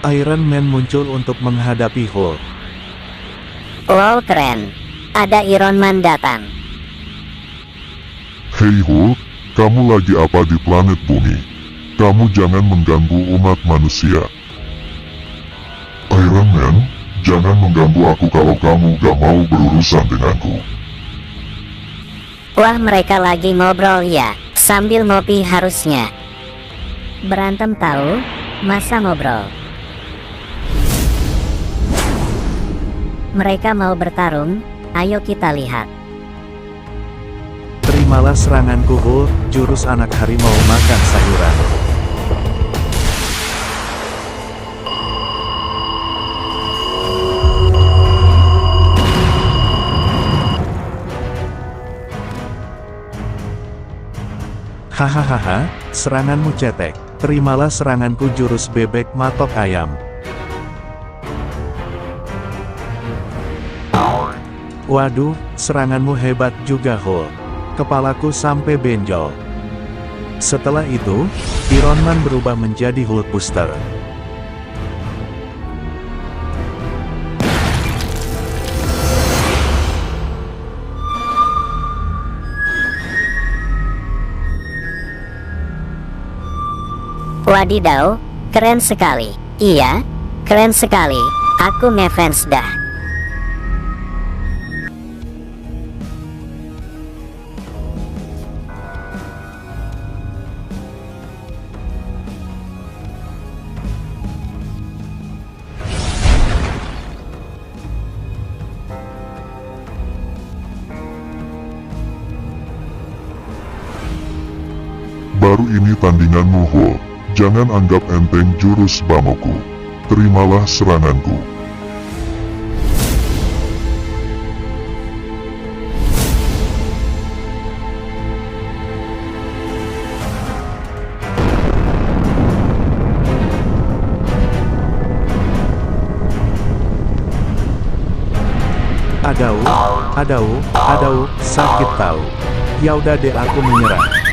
Iron Man muncul untuk menghadapi Hulk. Wow, keren. Ada Iron Man datang. Hei Hulk, kamu lagi apa di planet bumi? Kamu jangan mengganggu umat manusia. Iron Man, jangan mengganggu aku kalau kamu gak mau berurusan denganku. Wah, mereka lagi ngobrol ya, sambil ngopi harusnya. Berantem tahu, masa ngobrol? Mereka mau bertarung, ayo kita lihat. Terimalah seranganku Hulk, jurus anak harimau makan sayuran. Hahaha, seranganmu cetek. Terimalah seranganku jurus bebek matok ayam. Waduh, seranganmu hebat juga Hulk. Kepalaku sampai benjol. Setelah itu, Iron Man berubah menjadi Hulkbuster. Wadidaw, keren sekali. Iya, keren sekali. Aku ngefans dah. Baru ini tandinganmu Hulk. Jangan anggap enteng jurus Bamoku. Terimalah seranganku. Adau, sakit tahu. Yaudah deh aku menyerah.